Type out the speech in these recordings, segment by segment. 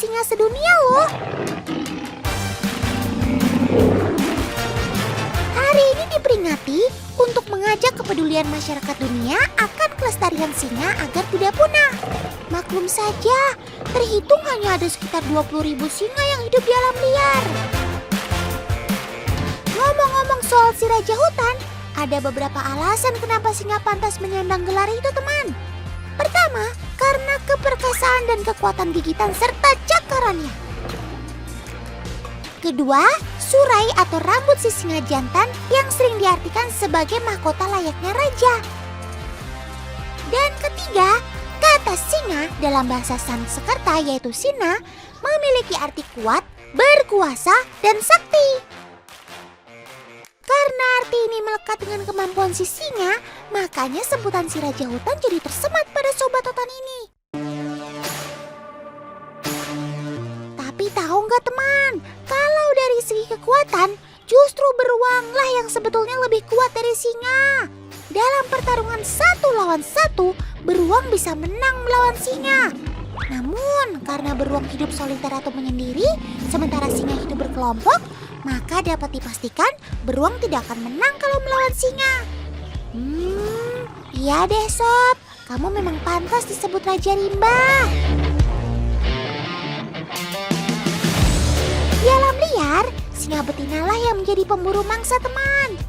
singa sedunia loh. Hari ini diperingati untuk mengajak kepedulian masyarakat dunia akan kelestarian singa agar tidak punah. Maklum saja, terhitung hanya ada sekitar 20.000 singa yang hidup di alam liar. Ngomong-ngomong soal si Raja Hutan, ada beberapa alasan kenapa singa pantas menyandang gelar itu, teman. Pertama, karena keperkasaan dan kekuatan gigitan serta cakarannya. Kedua, surai atau rambut si singa jantan yang sering diartikan sebagai mahkota layaknya raja. Dan ketiga, kata singa dalam bahasa Sanskerta yaitu sina memiliki arti kuat, berkuasa, dan sakti. Karena arti ini melekat dengan kemampuan si singa, makanya sebutan si Raja Hutan jadi tersemat pada sobat hutan ini. Tapi tahu nggak teman, kalau dari segi kekuatan, justru beruanglah yang sebetulnya lebih kuat dari singa. Dalam pertarungan 1 lawan 1, beruang bisa menang melawan singa. Namun, karena beruang hidup soliter atau menyendiri, sementara singa hidup berkelompok, maka dapat dipastikan beruang tidak akan menang kalau melawan singa. Iya deh sob, kamu memang pantas disebut Raja Rimba. Di alam liar, singa betinalah yang menjadi pemburu mangsa teman.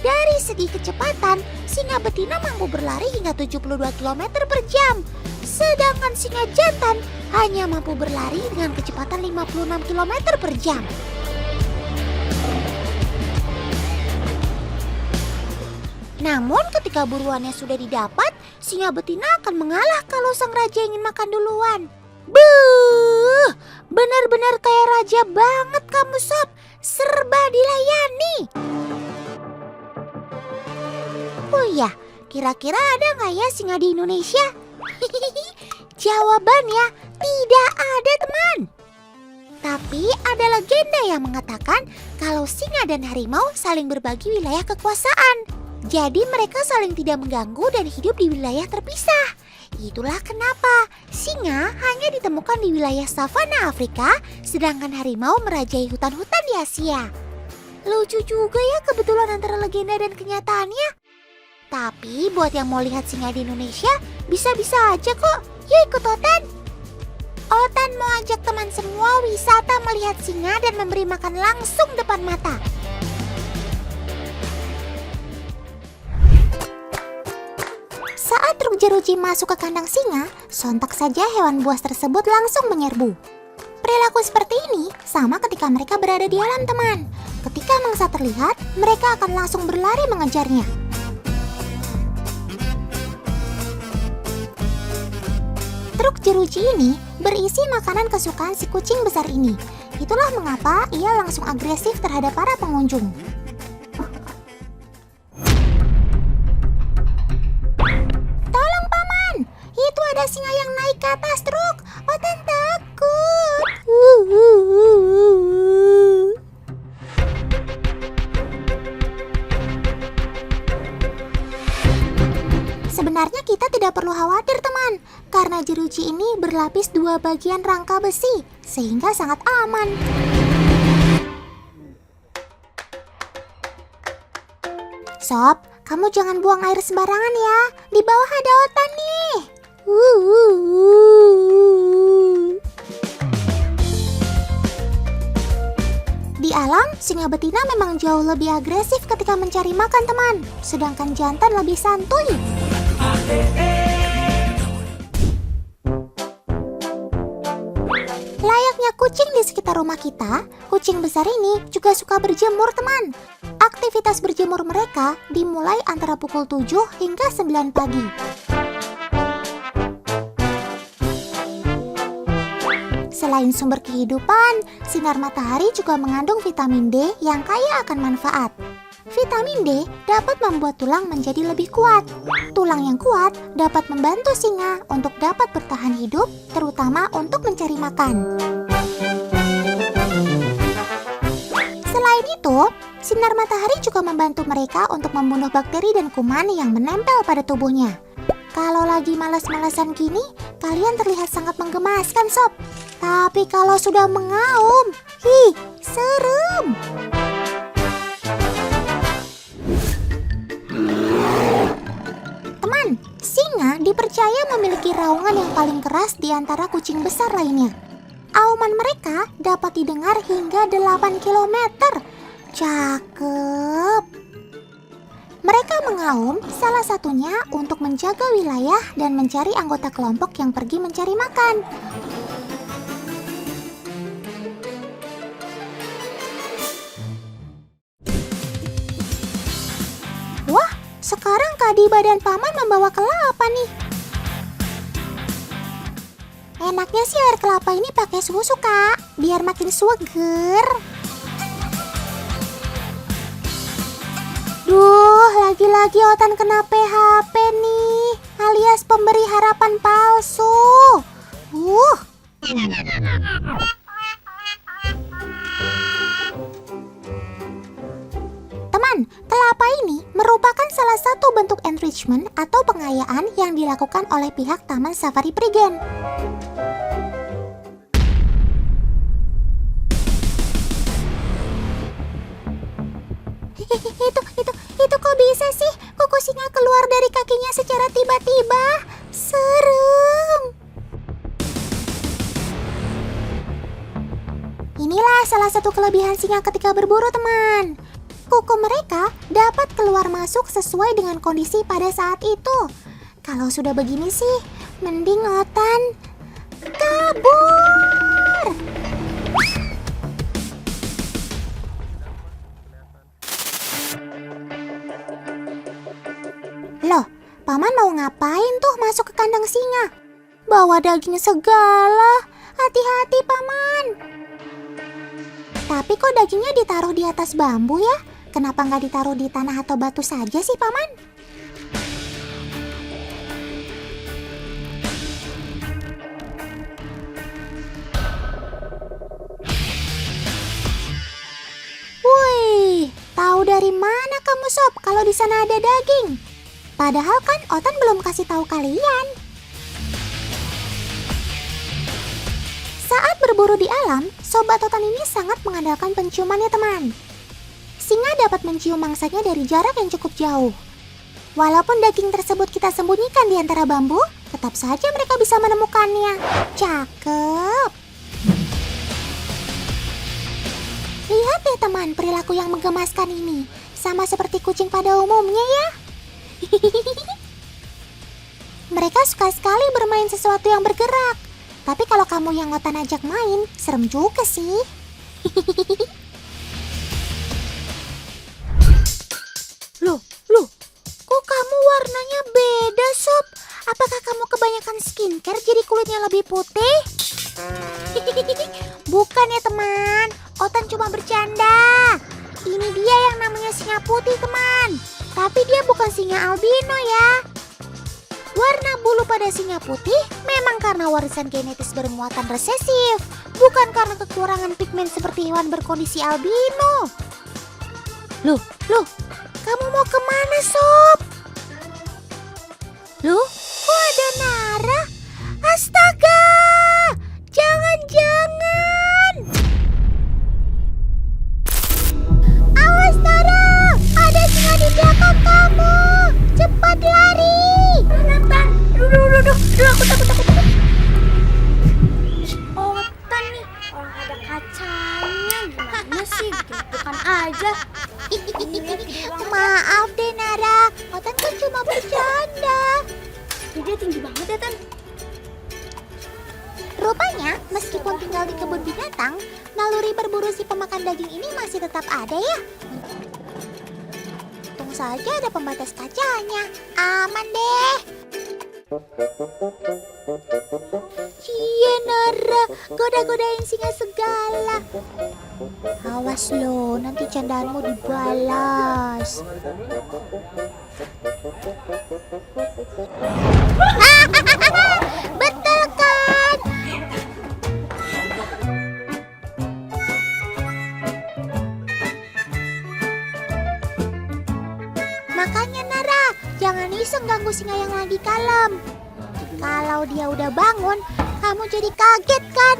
Dari segi kecepatan, singa betina mampu berlari hingga 72 km per jam. Sedangkan singa jantan hanya mampu berlari dengan kecepatan 56 km per jam. Namun ketika buruannya sudah didapat, singa betina akan mengalah kalau sang raja ingin makan duluan. Buh, benar-benar kayak raja banget kamu sob, serba dilayani. Oh iya, kira-kira ada nggak ya singa di Indonesia? Jawabannya tidak ada teman. Tapi ada legenda yang mengatakan kalau singa dan harimau saling berbagi wilayah kekuasaan. Jadi mereka saling tidak mengganggu dan hidup di wilayah terpisah. Itulah kenapa singa hanya ditemukan di wilayah savana Afrika, sedangkan harimau merajai hutan-hutan di Asia. Lucu juga ya kebetulan antara legenda dan kenyataannya. Tapi buat yang mau lihat singa di Indonesia, bisa-bisa aja kok. Yuk ikut Otan. Otan mau ajak teman semua wisata melihat singa dan memberi makan langsung depan mata. Saat truk jeruji masuk ke kandang singa, sontak saja hewan buas tersebut langsung menyerbu. Perilaku seperti ini sama ketika mereka berada di alam teman. Ketika mangsa terlihat, mereka akan langsung berlari mengejarnya. Truk jeruji ini berisi makanan kesukaan si kucing besar ini. Itulah mengapa ia langsung agresif terhadap para pengunjung. Itu ada singa yang naik ke atas truk. Otan takut. Sebenarnya kita tidak perlu khawatir teman, karena jeruji ini berlapis 2 bagian rangka besi, sehingga sangat aman. Sob, kamu jangan buang air sembarangan ya. Di bawah ada Otan nih. Di alam, singa betina memang jauh lebih agresif ketika mencari makan teman, sedangkan jantan lebih santuy. Layaknya kucing di sekitar rumah kita, kucing besar ini juga suka berjemur teman. Aktivitas berjemur mereka dimulai antara pukul 7 hingga 9 pagi. Selain sumber kehidupan, sinar matahari juga mengandung vitamin D yang kaya akan manfaat. Vitamin D dapat membuat tulang menjadi lebih kuat. Tulang yang kuat dapat membantu singa untuk dapat bertahan hidup, terutama untuk mencari makan. Selain itu, sinar matahari juga membantu mereka untuk membunuh bakteri dan kuman yang menempel pada tubuhnya. Kalau lagi malas-malasan gini, kalian terlihat sangat menggemaskan sob. Tapi kalau sudah mengaum, hi, serem. Teman, singa dipercaya memiliki raungan yang paling keras di antara kucing besar lainnya. Auman mereka dapat didengar hingga 8 kilometer. Cakep. Mereka mengaum salah satunya untuk menjaga wilayah dan mencari anggota kelompok yang pergi mencari makan. Wah, sekarang Kadiba dan Paman membawa kelapa nih. Enaknya sih air kelapa ini pakai susu, Kak, biar makin seger. Duh, lagi-lagi Otan kena PHP nih, alias pemberi harapan palsu. Teman, kelapa ini merupakan salah satu bentuk enrichment atau pengayaan yang dilakukan oleh pihak Taman Safari Prigen. Itu kok bisa sih kuku singa keluar dari kakinya secara tiba-tiba? Serem. Inilah salah satu kelebihan singa ketika berburu, teman. Kuku mereka dapat keluar masuk sesuai dengan kondisi pada saat itu. Kalau sudah begini sih, mending Otan kabur. Loh, Paman mau ngapain tuh masuk ke kandang singa? Bawa daging segala. Hati-hati, Paman. Tapi kok dagingnya ditaruh di atas bambu ya? Kenapa nggak ditaruh di tanah atau batu saja sih, Paman? Wih, tahu dari mana kamu, Sob, kalau di sana ada daging? Padahal kan Otan belum kasih tahu kalian. Saat berburu di alam, Sobat Otan ini sangat mengandalkan penciuman ya, teman. Singa dapat mencium mangsanya dari jarak yang cukup jauh. Walaupun daging tersebut kita sembunyikan di antara bambu, tetap saja mereka bisa menemukannya. Cakep. Lihat ya teman, perilaku yang menggemaskan ini. Sama seperti kucing pada umumnya ya. Mereka suka sekali bermain sesuatu yang bergerak. Tapi kalau kamu yang Otan ajak main, serem juga sih. Loh, kok kamu warnanya beda, Sob? Apakah kamu kebanyakan skincare jadi kulitnya lebih putih? Bukan ya teman, Otan cuma bercanda. Ini dia yang namanya singa putih, teman. Tapi dia bukan singa albino ya. Warna bulu pada singa putih memang karena warisan genetis bermuatan resesif, bukan karena kekurangan pigmen seperti hewan berkondisi albino. Loh, kamu mau kemana, Sob? Loh, kok ada Nara? Astaga, jangan-jangan. Awas Nara, ada singa di belakang kamu. Cepat lari. Duh, aku takut. Otan nih, orang ada kacanya, gimana sih? Bukan aja. Maaf deh Nara, Otan kan cuma bercanda. Dia tinggi banget ya, Tan. Rupanya, meskipun tinggal di kebun binatang, naluri berburu si pemakan daging ini masih tetap ada ya. Untung saja ada pembatas kacanya. Aman deh. Cie Nara, goda-godain singa segala. Awas lo, nanti candaanmu dibalas. Betul kan? Makanya Nara, jangan iseng ganggu singa yang lagi kalem. Kalau dia udah bangun, kamu jadi kaget kan?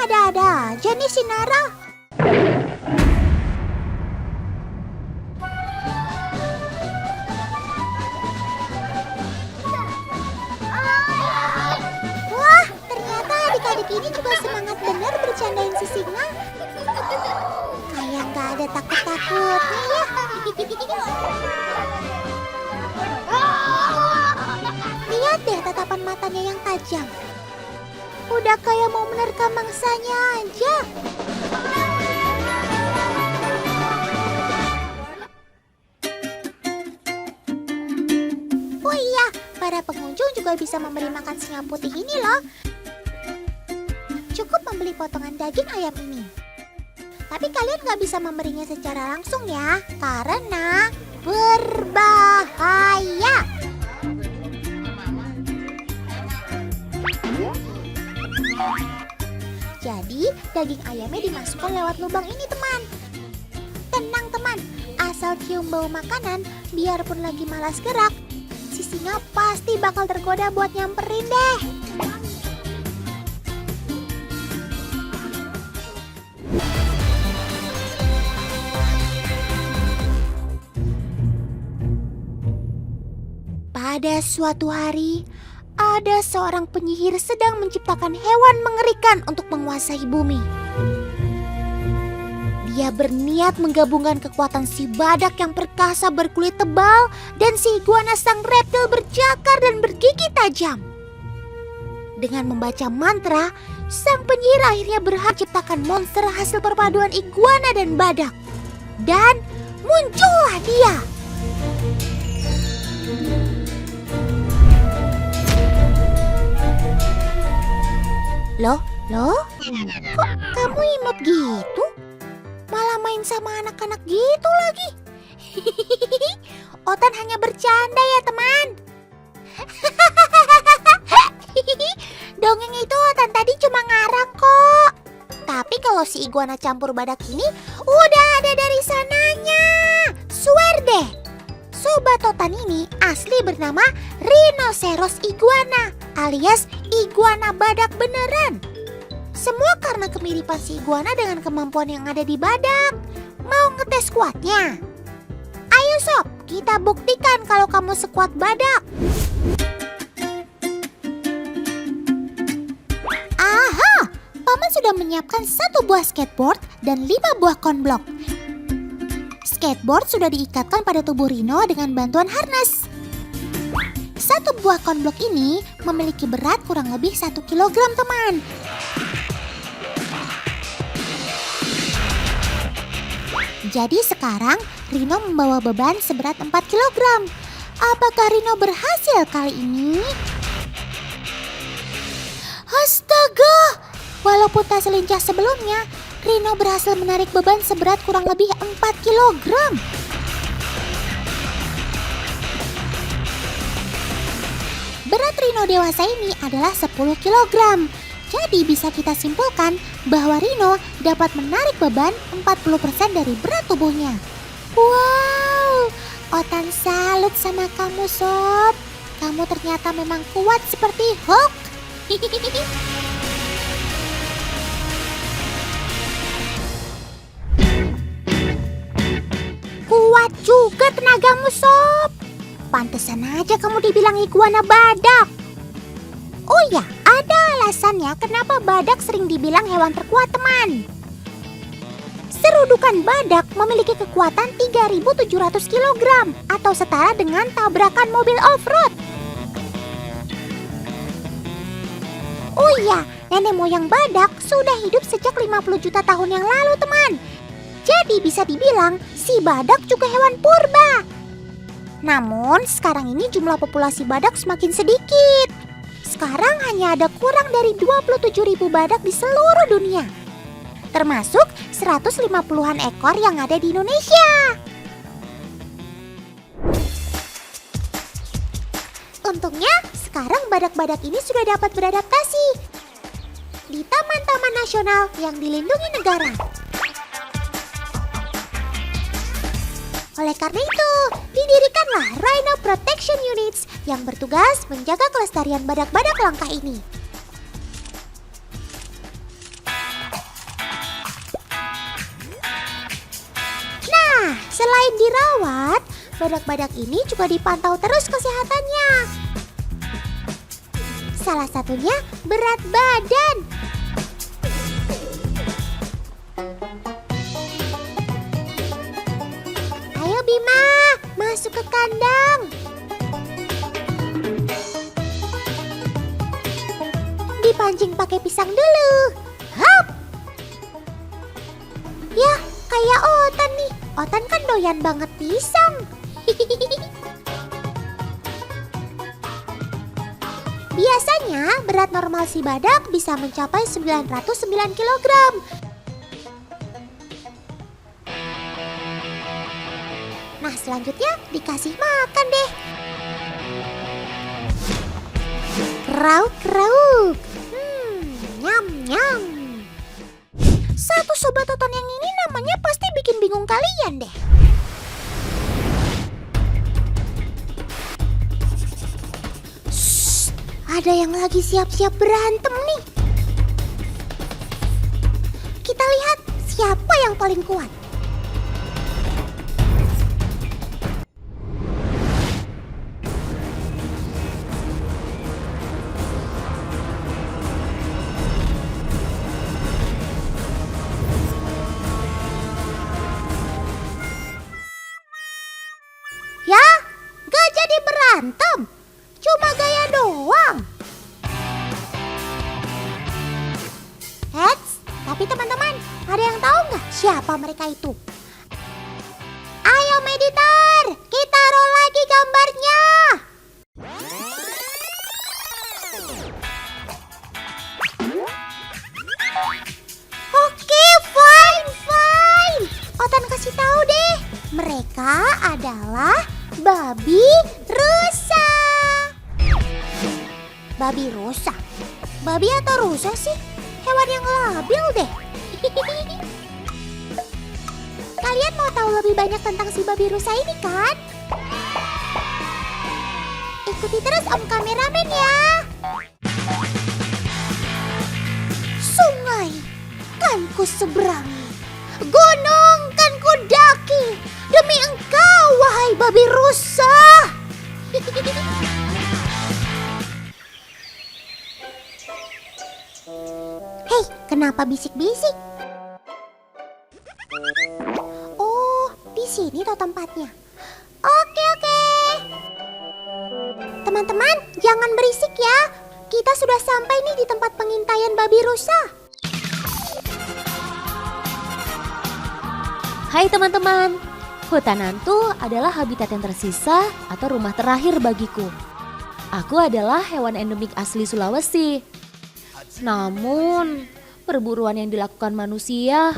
ada-ada aja nih si Nara. Wah, ternyata adik-adik ini juga semangat bener bercandain si singa. Kayak nggak ada takut-takutnya ya. Lihat deh tatapan matanya yang tajam. Udah kayak mau menerkam mangsanya aja. Oh iya, para pengunjung juga bisa memberi makan singa putih ini loh. Cukup membeli potongan daging ayam ini. Tapi kalian nggak bisa memberinya secara langsung ya, karena berbahaya. Jadi, daging ayamnya dimasukkan lewat lubang ini, teman. Tenang, teman. Asal cium bau makanan, biarpun lagi malas gerak, si singa pasti bakal tergoda buat nyamperin deh. Pada suatu hari, ada seorang penyihir sedang menciptakan hewan mengerikan untuk menguasai bumi. Dia berniat menggabungkan kekuatan si badak yang perkasa berkulit tebal dan si iguana sang reptil bercakar dan bergigi tajam. Dengan membaca mantra, sang penyihir akhirnya berhasil menciptakan monster hasil perpaduan iguana dan badak. Dan muncullah dia. Loh? Kok kamu imut gitu? Malah main sama anak-anak gitu lagi. Otan hanya bercanda ya teman. Dongeng itu Otan tadi cuma ngarang kok. Tapi kalau si iguana campur badak ini udah ada dari sananya. Swear deh. Sobat Otan ini asli bernama Rhinoceros iguana alias iguana badak beneran. Semua karena kemiripan si iguana dengan kemampuan yang ada di badak. Mau ngetes kuatnya? Ayo sob, kita buktikan kalau kamu sekuat badak. Aha, Paman sudah menyiapkan 1 buah skateboard dan 5 buah konblok. Skateboard sudah diikatkan pada tubuh Rhino dengan bantuan harness. 1 buah konblok ini memiliki berat kurang lebih 1 kilogram, teman. Jadi sekarang Rhino membawa beban seberat 4 kilogram. Apakah Rhino berhasil kali ini? Astaga! Walaupun tak selincah sebelumnya, Rhino berhasil menarik beban seberat kurang lebih 4 kilogram. Berat Rhino dewasa ini adalah 10 kilogram. Jadi bisa kita simpulkan bahwa Rhino dapat menarik beban 40% dari berat tubuhnya. Wow, Otan salut sama kamu sob. Kamu ternyata memang kuat seperti Hulk. Kuat juga tenagamu sob. Pantesan aja kamu dibilang iguana badak. Oh ya, ada alasannya kenapa badak sering dibilang hewan terkuat, teman. Serudukan badak memiliki kekuatan 3.700 kg atau setara dengan tabrakan mobil off-road. Oh iya, nenek moyang badak sudah hidup sejak 50 juta tahun yang lalu, teman. Jadi bisa dibilang si badak juga hewan purba. Namun sekarang ini jumlah populasi badak semakin sedikit. Sekarang hanya ada kurang dari 27.000 badak di seluruh dunia. Termasuk 150-an ekor yang ada di Indonesia. Untungnya sekarang badak-badak ini sudah dapat beradaptasi di taman-taman nasional yang dilindungi negara. Oleh karena itu, didirikanlah Rhino Protection Units yang bertugas menjaga kelestarian badak-badak langka ini. Selain dirawat, badak-badak ini juga dipantau terus kesehatannya. Salah satunya berat badan. Ayo Bima, masuk ke kandang. Dipancing pakai pisang dulu. Hop! Ya, kayak Otan nih. Otan kan doyan banget pisang. Biasanya berat normal si badak bisa mencapai 909 kg. Nah, selanjutnya dikasih makan deh. Krauk-krauk. Nyam nyam. Satu sobat Otan yang ini namanya pasti bikin bingung kalian deh. Shh, ada yang lagi siap-siap berantem nih. Kita lihat siapa yang paling kuat. Ya, gak jadi berantem. Cuma gaya doang. Eits, tapi teman-teman, ada yang tahu nggak siapa mereka itu? Ayo Meditor, kita roll lagi gambarnya. Oke, fine. Otan kasih tahu deh. Mereka adalah babi rusa. Babi rusa? Babi atau rusa sih? Hewan yang labil deh. Kalian mau tahu lebih banyak tentang si babi rusa ini kan? Ikuti terus Om Kameramen ya. Sungai kan ku seberangi, gunung kan ku daki, demi engkau wahai babi rusa. Hei, kenapa bisik-bisik? Oh, di sini tuh tempatnya. Oke. Teman-teman, jangan berisik ya. Kita sudah sampai nih di tempat pengintaian babi rusa. Hai teman-teman, hutan hantu adalah habitat yang tersisa atau rumah terakhir bagiku. Aku adalah hewan endemik asli Sulawesi. Namun, perburuan yang dilakukan manusia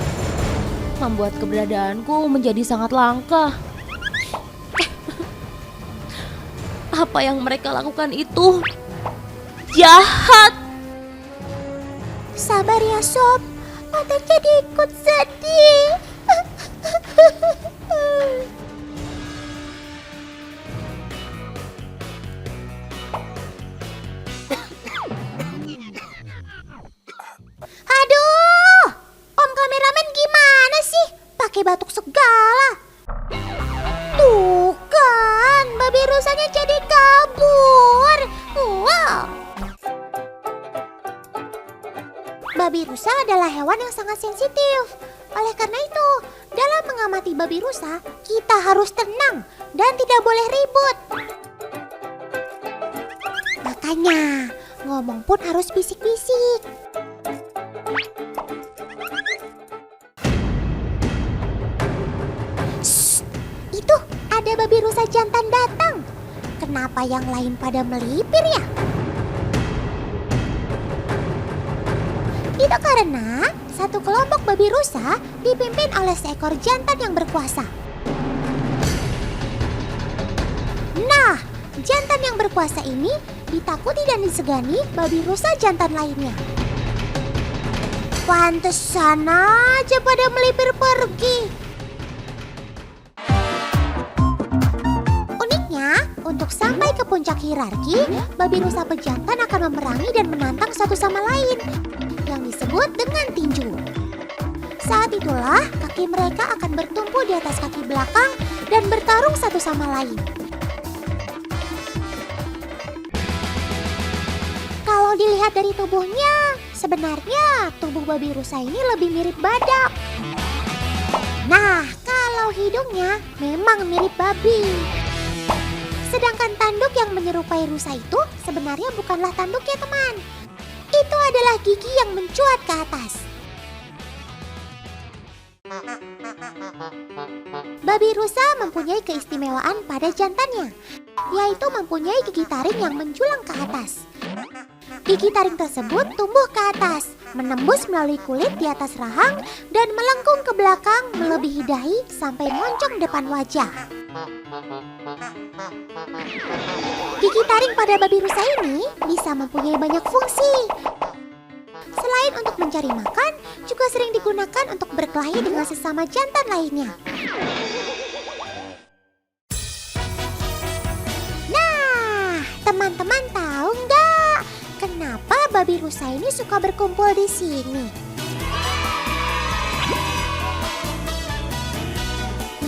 membuat keberadaanku menjadi sangat langka. Apa yang mereka lakukan itu jahat. Sabar ya Sob, Otan jadi ikut sedih. Aduh, Om Kameramen gimana sih? Pakai batuk segala. Tuh kan, babi rusanya jadi kabur. Wow. Babi rusa adalah hewan yang sangat sensitif. Oleh karena itu, dalam mengamati babi rusa, kita harus tenang dan tidak boleh ribut. Makanya, ngomong pun harus bisik-bisik. Shh, itu ada babi rusa jantan datang. Kenapa yang lain pada melipir ya? Itu karena satu kelompok babi rusa dipimpin oleh seekor jantan yang berkuasa. Nah, jantan yang berkuasa ini ditakuti dan disegani babi rusa jantan lainnya. Pantesan aja pada melipir pergi. Uniknya, untuk sampai ke puncak hierarki, babi rusa pejantan akan memerangi dan menantang satu sama lain, yang disebut dengan tinju. Saat itulah kaki mereka akan bertumpu di atas kaki belakang dan bertarung satu sama lain. Kalau dilihat dari tubuhnya, sebenarnya tubuh babi rusa ini lebih mirip badak. Nah, kalau hidungnya memang mirip babi. Sedangkan tanduk yang menyerupai rusa itu sebenarnya bukanlah tanduk ya teman. Itu adalah gigi yang mencuat ke atas. Babi rusa mempunyai keistimewaan pada jantannya, yaitu mempunyai gigi taring yang menjulang ke atas. Gigi taring tersebut tumbuh ke atas, menembus melalui kulit di atas rahang, dan melengkung ke belakang melebihi dahi sampai moncong depan wajah. Gigi taring pada babi rusa ini bisa mempunyai banyak fungsi. Selain untuk mencari makan, juga sering digunakan untuk berkelahi dengan sesama jantan lainnya. Nah, teman-teman tahu nggak kenapa babi rusa ini suka berkumpul di sini?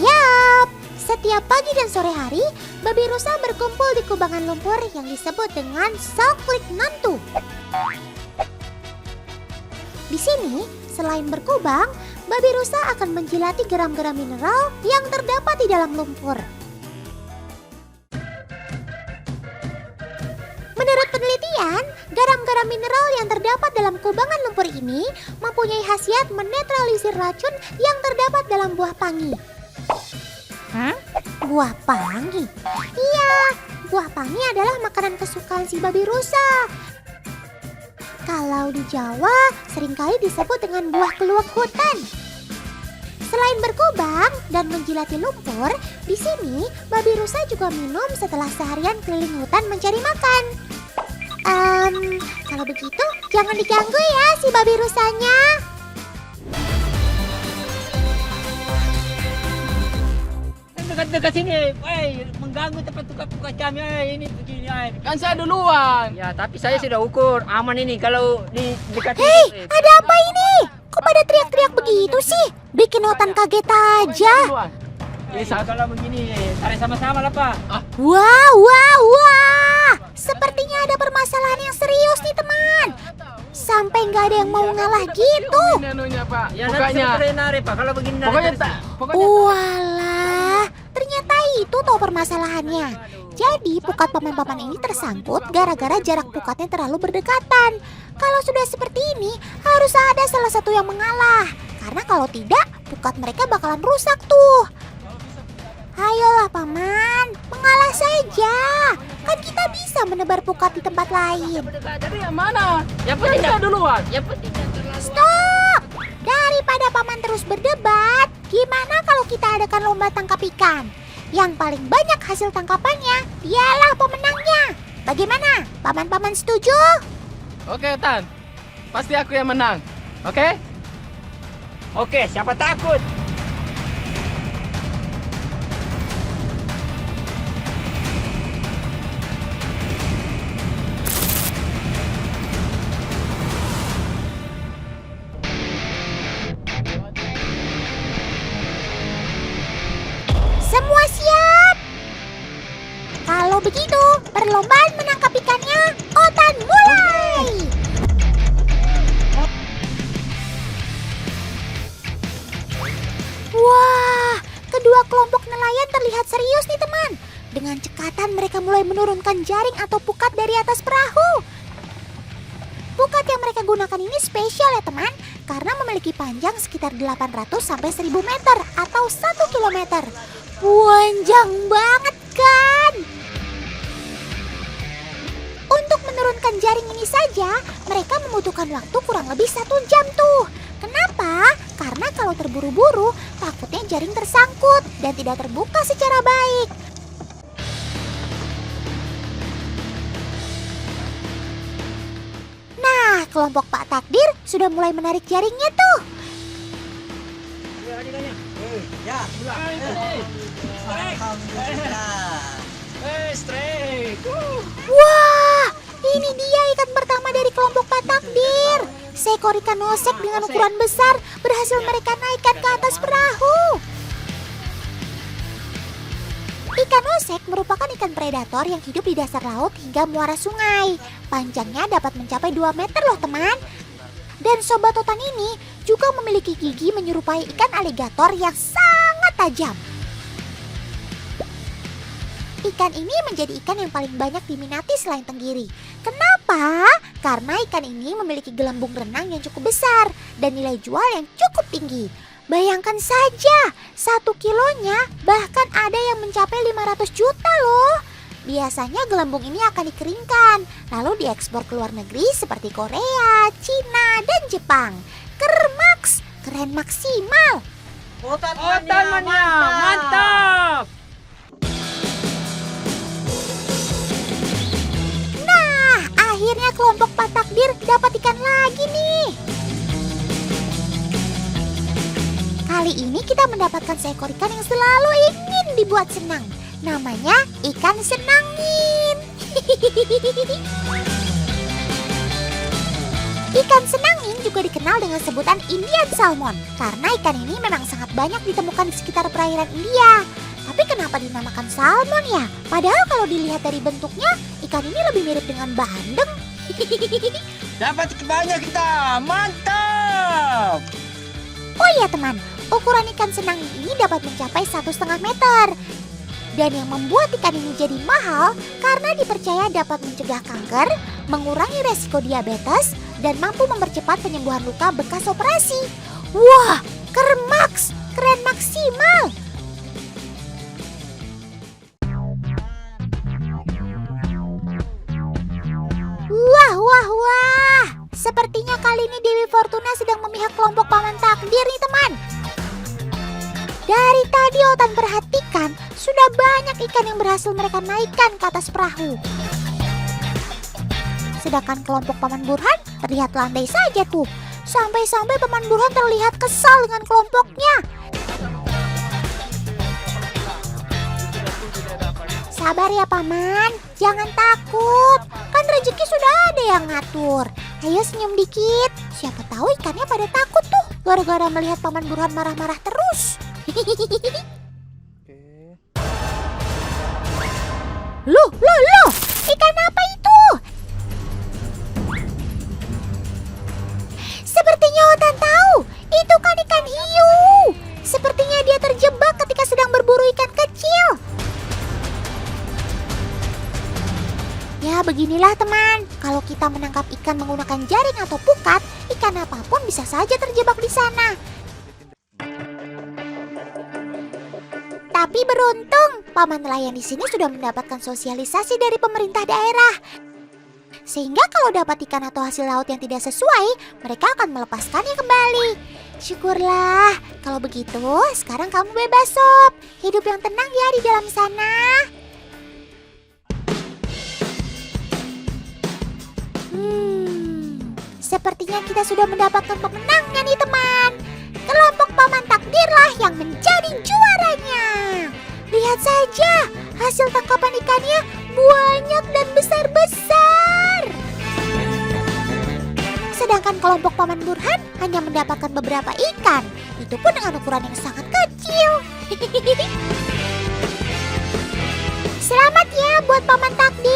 Yap, setiap pagi dan sore hari, babi rusa berkumpul di kubangan lumpur yang disebut dengan Salt Lick Nantu. Di sini, selain berkubang, babi rusa akan menjilati geram-geram mineral yang terdapat di dalam lumpur. Menurut penelitian, garam-garam mineral yang terdapat dalam kubangan lumpur ini mempunyai khasiat menetralisir racun yang terdapat dalam buah pangi. Buah pangi? Iya, buah pangi adalah makanan kesukaan si babi rusa. Kalau di Jawa, seringkali disebut dengan buah keluak hutan. Selain berkubang dan menjilati lumpur, di sini babi rusa juga minum setelah seharian keliling hutan mencari makan. Kalau begitu, jangan diganggu ya si babi rusanya. Dekat sini, mengganggu tempat tukar kami, ini begini. Kan saya duluan. Ya, tapi saya sudah ukur aman ini kalau di dekat. Hei, ada apa ini? Kok pada teriak-teriak begitu sih? Bikin hutan kaget aja. Bisa kalau begini, tarik sama-sama lah Pak. Wah. Sepertinya ada permasalahan yang serius nih teman. Sampai nggak ada yang mau ngalah gitu. Pak. Ya nanti saya narik Pak, kalau begini narik. Walah, ternyata itu toh permasalahannya. Jadi pukat paman-paman ini tersangkut gara-gara jarak pukatnya terlalu berdekatan. Kalau sudah seperti ini, harus ada salah satu yang mengalah. Karena kalau tidak, pukat mereka bakalan rusak tuh. Ayolah paman, mengalah saja. Kan kita bisa menebar pukat di tempat lain. Jadi yang mana? Yang penting Saya duluan. Yang penting Stop! Daripada paman terus berdebat, gimana kalau kita adakan lomba tangkap ikan? Yang paling banyak hasil tangkapannya, dialah pemenangnya. Bagaimana? Paman-paman setuju? Oke, Tan. Pasti aku yang menang. Oke? Oke, siapa takut? Semua siap? Kalau begitu, perlombaan menangkap ikannya, Otan mulai! Wah, kedua kelompok nelayan terlihat serius nih teman. Dengan cekatan mereka mulai menurunkan jaring atau pukat dari atas perahu. Pukat yang mereka gunakan ini spesial ya teman, karena memiliki panjang sekitar 800 sampai 1000 meter atau 1 kilometer. Panjang banget kan? Untuk menurunkan jaring ini saja, mereka membutuhkan waktu kurang lebih 1 jam tuh. Kenapa? Karena kalau terburu-buru, takutnya jaring tersangkut dan tidak terbuka secara baik. Nah, kelompok Pak Takdir sudah mulai menarik jaringnya tuh. Strike. Wah, ini dia ikan pertama dari kelompok Pak Takdir. seekor ikan nosek dengan ukuran besar berhasil mereka naikkan ke atas perahu. Ikan nosek merupakan ikan predator yang hidup di dasar laut hingga muara sungai. Panjangnya dapat mencapai 2 meter loh teman. Dan sobat Totan ini juga memiliki gigi menyerupai ikan aligator yang sangat tajam. Ikan ini menjadi ikan yang paling banyak diminati selain tenggiri. Kenapa? Karena ikan ini memiliki gelembung renang yang cukup besar dan nilai jual yang cukup tinggi. Bayangkan saja, 1 kilonya bahkan ada yang mencapai 500 juta loh. Biasanya gelembung ini akan dikeringkan, lalu diekspor ke luar negeri seperti Korea, Cina, dan Jepang. Kermaks, keren maksimal. Otan mania, mantap. Nah, akhirnya kelompok Pak Takdir dapat ikan lagi nih. Kali ini kita mendapatkan seekor ikan yang selalu ingin dibuat senang. Namanya ikan senangin. Ikan senangin juga dikenal dengan sebutan Indian Salmon karena ikan ini memang sangat banyak ditemukan di sekitar perairan India. Tapi kenapa dinamakan salmon ya? Padahal kalau dilihat dari bentuknya, ikan ini lebih mirip dengan bandeng. Dapat banyak kita, mantap. Oh iya teman, ukuran ikan senangin ini dapat mencapai 1,5 meter. Dan yang membuat ikan ini jadi mahal karena dipercaya dapat mencegah kanker, mengurangi resiko diabetes, dan mampu mempercepat penyembuhan luka bekas operasi. Wah, kermaks, keren maksimal. Wah. Sepertinya kali ini Dewi Fortuna sedang memihak kelompok Paman Takdir nih teman. Dari tadi Otan perhatikan, sudah banyak ikan yang berhasil mereka naikkan ke atas perahu. Sedangkan kelompok Paman Burhan terlihat landai saja tuh. Sampai-sampai Paman Burhan terlihat kesal dengan kelompoknya. Sabar ya Paman, jangan takut. Kan rezeki sudah ada yang ngatur. Ayo senyum dikit. Siapa tahu ikannya pada takut tuh gara-gara melihat Paman Burhan marah-marah terus. Loh, ikan apa itu? Sepertinya Otan tahu, itu kan ikan hiu. Sepertinya dia terjebak ketika sedang berburu ikan kecil. Ya beginilah teman, kalau kita menangkap ikan menggunakan jaring atau pukat, ikan apapun bisa saja terjebak di sana. Tapi beruntung, paman nelayan di sini sudah mendapatkan sosialisasi dari pemerintah daerah. Sehingga kalau dapat ikan atau hasil laut yang tidak sesuai, mereka akan melepaskannya kembali. Syukurlah, kalau begitu sekarang kamu bebas sob. Hidup yang tenang ya di dalam sana. Sepertinya kita sudah mendapatkan pemenangnya nih teman. Kelompok Paman Takdirlah yang menjadi juaranya. Lihat saja, hasil tangkapan ikannya banyak dan besar-besar. Sedangkan kelompok Paman Burhan hanya mendapatkan beberapa ikan. Itu pun dengan ukuran yang sangat kecil. Selamat ya buat Paman Takdir.